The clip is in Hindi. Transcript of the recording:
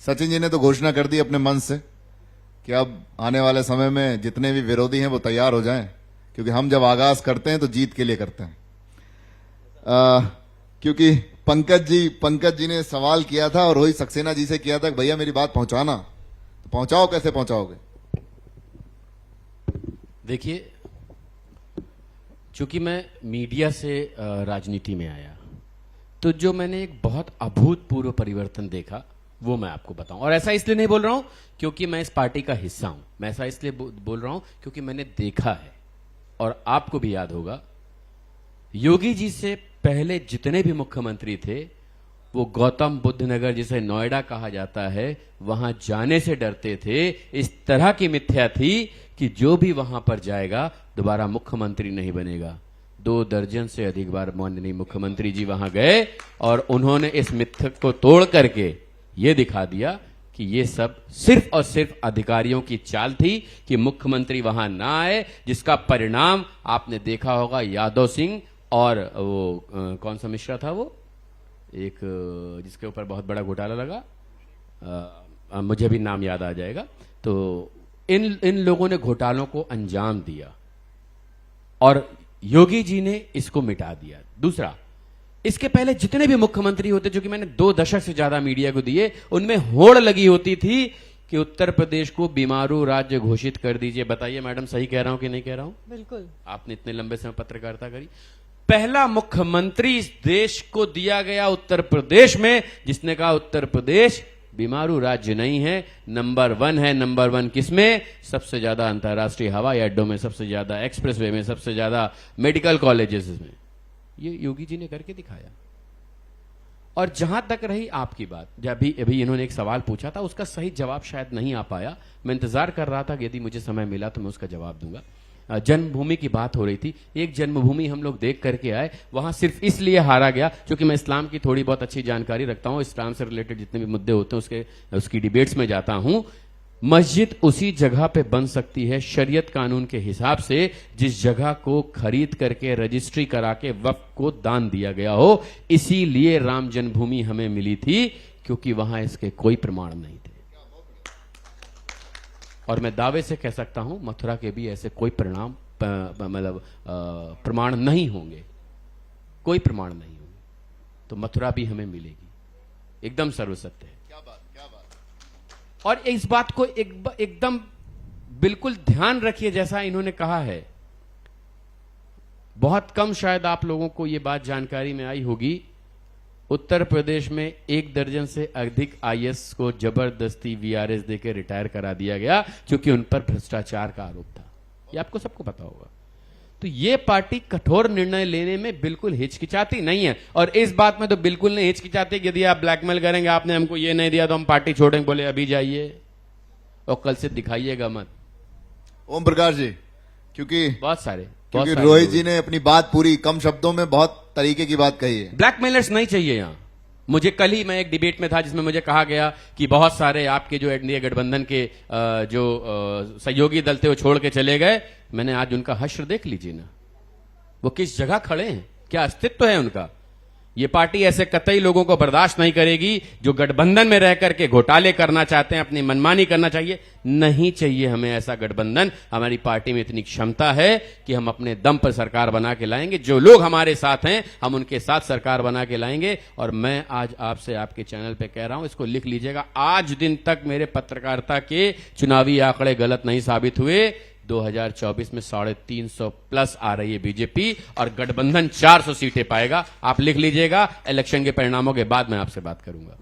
सचिन जी ने तो घोषणा कर दी अपने मन से कि अब आने वाले समय में जितने भी विरोधी हैं वो तैयार हो जाएं, क्योंकि हम जब आगाज करते हैं तो जीत के लिए करते हैं। क्योंकि पंकज जी ने सवाल किया था और रोहित सक्सेना जी से किया था कि भैया मेरी बात पहुंचाना, तो पहुंचाओ, कैसे पहुंचाओगे? देखिए, चूंकि मैं मीडिया से राजनीति में आया, तो जो मैंने एक बहुत अभूतपूर्व परिवर्तन देखा वो मैं आपको बताऊं। और ऐसा इसलिए नहीं बोल रहा हूं क्योंकि मैं इस पार्टी का हिस्सा हूं, मैं ऐसा इसलिए बोल रहा हूं क्योंकि मैंने देखा है। और आपको भी याद होगा, योगी जी से पहले जितने भी मुख्यमंत्री थे वो गौतम बुद्ध नगर, जिसे नोएडा कहा जाता है, वहां जाने से डरते थे। इस तरह की मिथ्या थी कि जो भी वहां पर जाएगा दोबारा मुख्यमंत्री नहीं बनेगा। 2 दर्जन से अधिक बार माननीय मुख्यमंत्री जी वहां गए और उन्होंने इस मिथ्या को तोड़ करके ये दिखा दिया कि ये सब सिर्फ और सिर्फ अधिकारियों की चाल थी कि मुख्यमंत्री वहां ना आए, जिसका परिणाम आपने देखा होगा। यादव सिंह और वो कौन सा मिश्रा था, वो एक जिसके ऊपर बहुत बड़ा घोटाला लगा, मुझे भी नाम याद आ जाएगा। तो इन लोगों ने घोटालों को अंजाम दिया और योगी जी ने इसको मिटा दिया। दूसरा, इसके पहले जितने भी मुख्यमंत्री होते, जो कि मैंने 2 दशक से ज्यादा मीडिया को दिए, उनमें होड़ लगी होती थी कि उत्तर प्रदेश को बीमारू राज्य घोषित कर दीजिए। बताइए मैडम, सही कह रहा हूं कि नहीं कह रहा हूं? बिल्कुल। आपने इतने लंबे समय पत्रकारिता करी। पहला मुख्यमंत्री इस देश को दिया गया उत्तर प्रदेश में, जिसने कहा उत्तर प्रदेश बीमारू राज्य नहीं है, नंबर 1 है। नंबर 1 किसमें? सबसे ज्यादा अंतर्राष्ट्रीय हवाई अड्डों में, सबसे ज्यादा एक्सप्रेसवे में, सबसे ज्यादा मेडिकल कॉलेजेस में। ये योगी जी ने करके दिखाया। और जहां तक रही आपकी बात, जब अभी इन्होंने एक सवाल पूछा था, उसका सही जवाब शायद नहीं आ पाया। मैं इंतजार कर रहा था कि यदि मुझे समय मिला तो मैं उसका जवाब दूंगा। जन्मभूमि की बात हो रही थी। एक जन्मभूमि हम लोग देख करके आए, वहां सिर्फ इसलिए हारा गया क्योंकि मैं इस्लाम की थोड़ी बहुत अच्छी जानकारी रखता हूं, इस्लाम से रिलेटेड जितने भी मुद्दे होते हैं उसकी डिबेट्स में जाता हूं। मस्जिद उसी जगह पे बन सकती है शरीयत कानून के हिसाब से जिस जगह को खरीद करके रजिस्ट्री करा के वक्फ को दान दिया गया हो। इसीलिए राम जन्मभूमि हमें मिली थी, क्योंकि वहां इसके कोई प्रमाण नहीं थे। और मैं दावे से कह सकता हूं मथुरा के भी ऐसे कोई प्रमाण नहीं होंगे, कोई प्रमाण नहीं होंगे। तो मथुरा भी हमें मिलेगी, एकदम सर्वसत्य है। क्या बात, क्या बात। और इस बात को एकदम बिल्कुल ध्यान रखिए, जैसा इन्होंने कहा है। बहुत कम शायद आप लोगों को यह बात जानकारी में आई होगी, उत्तर प्रदेश में 1 दर्जन से अधिक आईएएस को जबरदस्ती वीआरएस देकर रिटायर करा दिया गया, क्योंकि उन पर भ्रष्टाचार का आरोप था। ये आपको सबको पता होगा। तो ये पार्टी कठोर निर्णय लेने में बिल्कुल हिचकिचाती नहीं है, और इस बात में तो बिल्कुल नहीं हिचकिचाती कि यदि आप ब्लैकमेल करेंगे, आपने हमको ये नहीं दिया तो हम पार्टी छोड़ेंगे, बोले अभी जाइए और कल से दिखाइएगा मत। ओम प्रकाश जी, क्योंकि रोहित जी ने अपनी बात पूरी कम शब्दों में बहुत तरीके की बात कही है। ब्लैकमेलर्स नहीं चाहिए यहां। मुझे कल ही मैं एक डिबेट में था जिसमें मुझे कहा गया कि बहुत सारे आपके जो एनडीए गठबंधन के जो सहयोगी दल थे वो छोड़ के चले गए। मैंने आज उनका हश्र देख लीजिए ना, वो किस जगह खड़े हैं, क्या अस्तित्व है उनका। ये पार्टी ऐसे कतई लोगों को बर्दाश्त नहीं करेगी जो गठबंधन में रह करके घोटाले करना चाहते हैं, अपनी मनमानी करना नहीं चाहिए हमें ऐसा गठबंधन। हमारी पार्टी में इतनी क्षमता है कि हम अपने दम पर सरकार बना के लाएंगे। जो लोग हमारे साथ हैं हम उनके साथ सरकार बना के लाएंगे। और मैं आज आपसे आपके चैनल पे कह रहा हूं, इसको लिख लीजिएगा, आज दिन तक मेरे पत्रकारिता के चुनावी आंकड़े गलत नहीं साबित हुए। 2024 में 350 प्लस आ रही है बीजेपी और गठबंधन 400 सीटें पाएगा। आप लिख लीजिएगा, इलेक्शन के परिणामों के बाद मैं आपसे बात करूंगा।